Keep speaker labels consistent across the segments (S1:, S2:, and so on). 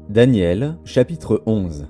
S1: Daniel, chapitre 11.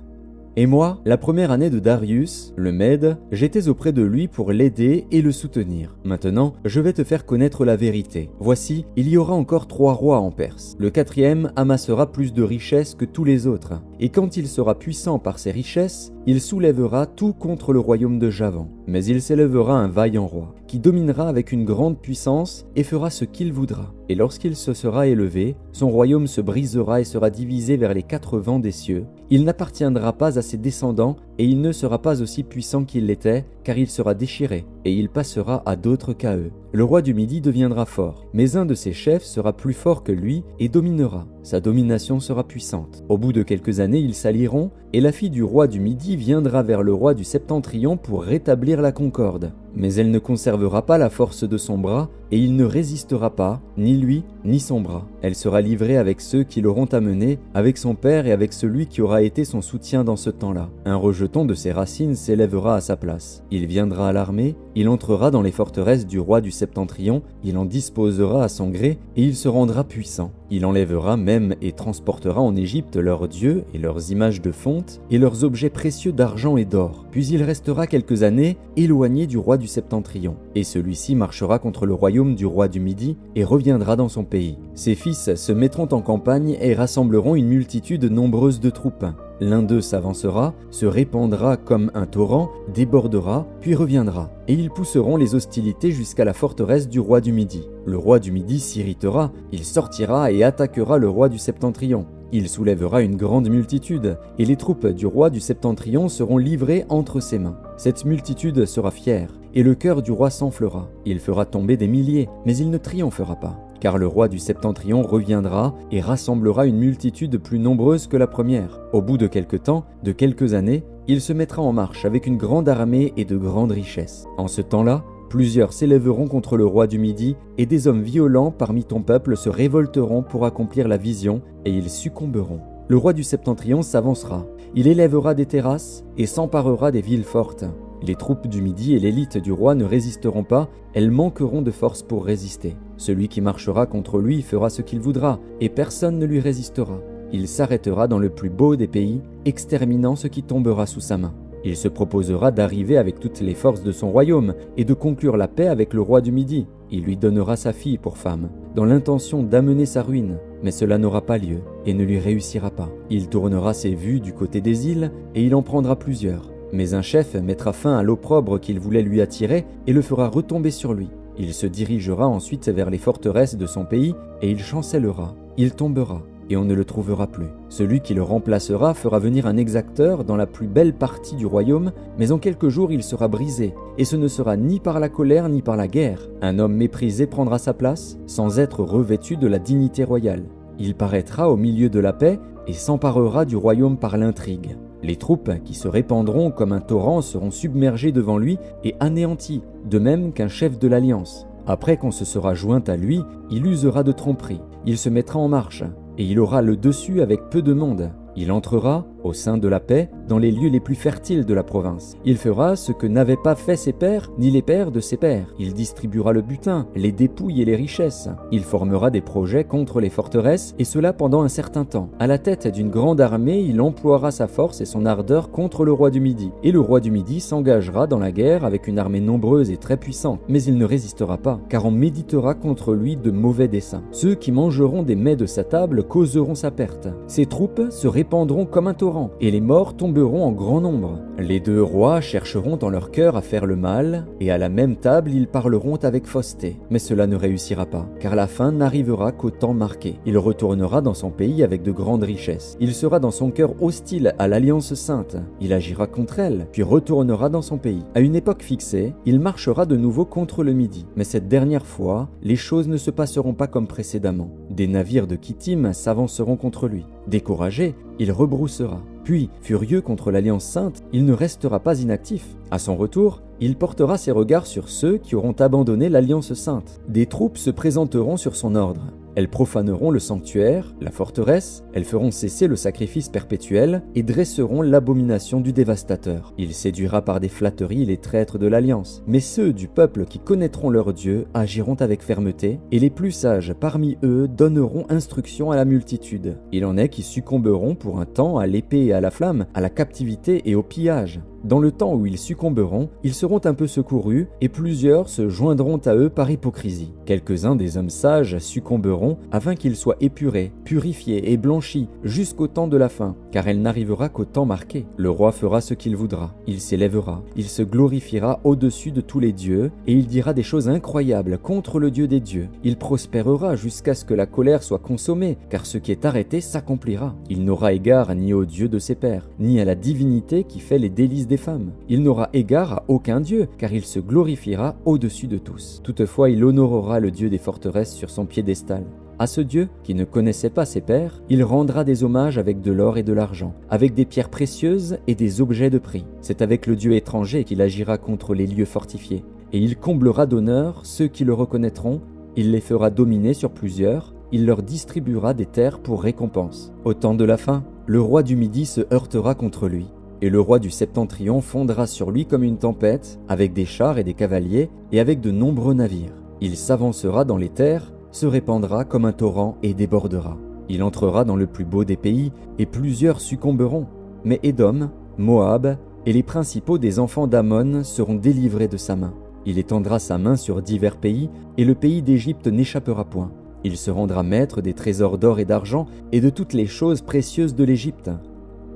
S1: Et moi, la première année de Darius, le Mède, j'étais auprès de lui pour l'aider et le soutenir. Maintenant, je vais te faire connaître la vérité. Voici, il y aura encore 3 rois en Perse. Le 4e amassera plus de richesses que tous les autres. Et quand il sera puissant par ses richesses, il soulèvera tout contre le royaume de Javan. Mais il s'élèvera un vaillant roi, qui dominera avec une grande puissance et fera ce qu'il voudra. Et lorsqu'il se sera élevé, son royaume se brisera et sera divisé vers les 4 vents des cieux. Il n'appartiendra pas à ses descendants et il ne sera pas aussi puissant qu'il l'était, car il sera déchiré et il passera à d'autres qu'à eux. Le roi du Midi deviendra fort, mais un de ses chefs sera plus fort que lui et dominera. Sa domination sera puissante. Au bout de quelques années, ils s'allieront et la fille du roi du Midi viendra vers le roi du Septentrion pour rétablir la concorde. Mais elle ne conservera pas la force de son bras et il ne résistera pas, ni lui, ni son bras. Elle sera livrée avec ceux qui l'auront amenée, avec son père et avec celui qui aura été son soutien dans ce temps-là. Un rejeton de ses racines s'élèvera à sa place. Il viendra à l'armée, il entrera dans les forteresses du roi du Septentrion, il en disposera à son gré et il se rendra puissant. Il enlèvera même et transportera en Égypte leurs dieux et leurs images de fonte et leurs objets précieux d'argent et d'or. Puis il restera quelques années éloigné du roi du Septentrion. Et celui-ci marchera contre le royaume du roi du Midi et reviendra dans son pays. Ses fils se mettront en campagne et rassembleront une multitude nombreuse de troupes. L'un d'eux s'avancera, se répandra comme un torrent, débordera, puis reviendra. Et ils pousseront les hostilités jusqu'à la forteresse du roi du Midi. Le roi du Midi s'irritera, il sortira et attaquera le roi du Septentrion. Il soulèvera une grande multitude, et les troupes du roi du Septentrion seront livrées entre ses mains. Cette multitude sera fière, et le cœur du roi s'enflera. Il fera tomber des milliers, mais il ne triomphera pas. Car le roi du Septentrion reviendra et rassemblera une multitude plus nombreuse que la première. Au bout de quelque temps, de quelques années, il se mettra en marche avec une grande armée et de grandes richesses. En ce temps-là, plusieurs s'élèveront contre le roi du Midi, et des hommes violents parmi ton peuple se révolteront pour accomplir la vision, et ils succomberont. Le roi du Septentrion s'avancera, il élèvera des terrasses et s'emparera des villes fortes. Les troupes du Midi et l'élite du roi ne résisteront pas, elles manqueront de force pour résister. Celui qui marchera contre lui fera ce qu'il voudra, et personne ne lui résistera. Il s'arrêtera dans le plus beau des pays, exterminant ce qui tombera sous sa main. Il se proposera d'arriver avec toutes les forces de son royaume et de conclure la paix avec le roi du Midi. Il lui donnera sa fille pour femme, dans l'intention d'amener sa ruine, mais cela n'aura pas lieu et ne lui réussira pas. Il tournera ses vues du côté des îles et il en prendra plusieurs. Mais un chef mettra fin à l'opprobre qu'il voulait lui attirer et le fera retomber sur lui. Il se dirigera ensuite vers les forteresses de son pays et il chancellera. Il tombera et on ne le trouvera plus. Celui qui le remplacera fera venir un exacteur dans la plus belle partie du royaume, mais en quelques jours il sera brisé, et ce ne sera ni par la colère ni par la guerre. Un homme méprisé prendra sa place, sans être revêtu de la dignité royale. Il paraîtra au milieu de la paix et s'emparera du royaume par l'intrigue. Les troupes qui se répandront comme un torrent seront submergées devant lui et anéanties, de même qu'un chef de l'alliance. Après qu'on se sera joint à lui, il usera de tromperie, il se mettra en marche, et il aura le dessus avec peu de monde. Il entrera, au sein de la paix, dans les lieux les plus fertiles de la province. Il fera ce que n'avaient pas fait ses pères, ni les pères de ses pères. Il distribuera le butin, les dépouilles et les richesses. Il formera des projets contre les forteresses, et cela pendant un certain temps. À la tête d'une grande armée, il emploiera sa force et son ardeur contre le roi du Midi. Et le roi du Midi s'engagera dans la guerre avec une armée nombreuse et très puissante. Mais il ne résistera pas, car on méditera contre lui de mauvais desseins. Ceux qui mangeront des mets de sa table causeront sa perte. Ses troupes se répandront comme un torrent, et les morts tomberont en grand nombre. Les 2 rois chercheront dans leur cœur à faire le mal, et à la même table ils parleront avec fausseté. Mais cela ne réussira pas, car la fin n'arrivera qu'au temps marqué. Il retournera dans son pays avec de grandes richesses. Il sera dans son cœur hostile à l'Alliance sainte. Il agira contre elle, puis retournera dans son pays. À une époque fixée, il marchera de nouveau contre le Midi. Mais cette dernière fois, les choses ne se passeront pas comme précédemment. Des navires de Kittim s'avanceront contre lui. Découragé, il rebroussera. Puis, furieux contre l'Alliance sainte, il ne restera pas inactif. À son retour, il portera ses regards sur ceux qui auront abandonné l'Alliance sainte. Des troupes se présenteront sur son ordre. Elles profaneront le sanctuaire, la forteresse, elles feront cesser le sacrifice perpétuel et dresseront l'abomination du dévastateur. Il séduira par des flatteries les traîtres de l'alliance. Mais ceux du peuple qui connaîtront leur Dieu agiront avec fermeté, et les plus sages parmi eux donneront instruction à la multitude. Il en est qui succomberont pour un temps à l'épée et à la flamme, à la captivité et au pillage. Dans le temps où ils succomberont, ils seront un peu secourus, et plusieurs se joindront à eux par hypocrisie. Quelques-uns des hommes sages succomberont afin qu'ils soient épurés, purifiés et blanchis jusqu'au temps de la fin, car elle n'arrivera qu'au temps marqué. Le roi fera ce qu'il voudra, il s'élèvera, il se glorifiera au-dessus de tous les dieux, et il dira des choses incroyables contre le Dieu des dieux. Il prospérera jusqu'à ce que la colère soit consommée, car ce qui est arrêté s'accomplira. Il n'aura égard ni au Dieu de ses pères, ni à la divinité qui fait les délices des femmes. Il n'aura égard à aucun dieu, car il se glorifiera au-dessus de tous. Toutefois, il honorera le Dieu des forteresses sur son piédestal. À ce Dieu, qui ne connaissait pas ses pères, il rendra des hommages avec de l'or et de l'argent, avec des pierres précieuses et des objets de prix. C'est avec le Dieu étranger qu'il agira contre les lieux fortifiés. Et il comblera d'honneur ceux qui le reconnaîtront, il les fera dominer sur plusieurs, il leur distribuera des terres pour récompense. Au temps de la fin, le roi du Midi se heurtera contre lui. Et le roi du Septentrion fondra sur lui comme une tempête, avec des chars et des cavaliers, et avec de nombreux navires. Il s'avancera dans les terres, se répandra comme un torrent et débordera. Il entrera dans le plus beau des pays, et plusieurs succomberont. Mais Édom, Moab et les principaux des enfants d'Ammon seront délivrés de sa main. Il étendra sa main sur divers pays, et le pays d'Égypte n'échappera point. Il se rendra maître des trésors d'or et d'argent, et de toutes les choses précieuses de l'Égypte.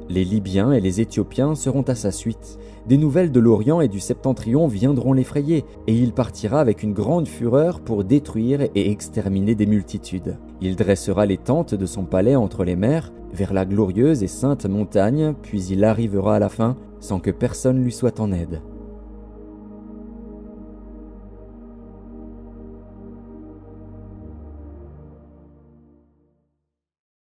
S1: Les Libyens et les Éthiopiens seront à sa suite. Des nouvelles de l'Orient et du Septentrion viendront l'effrayer, et il partira avec une grande fureur pour détruire et exterminer des multitudes. Il dressera les tentes de son palais entre les mers, vers la glorieuse et sainte montagne, puis il arrivera à la fin, sans que personne lui soit en aide.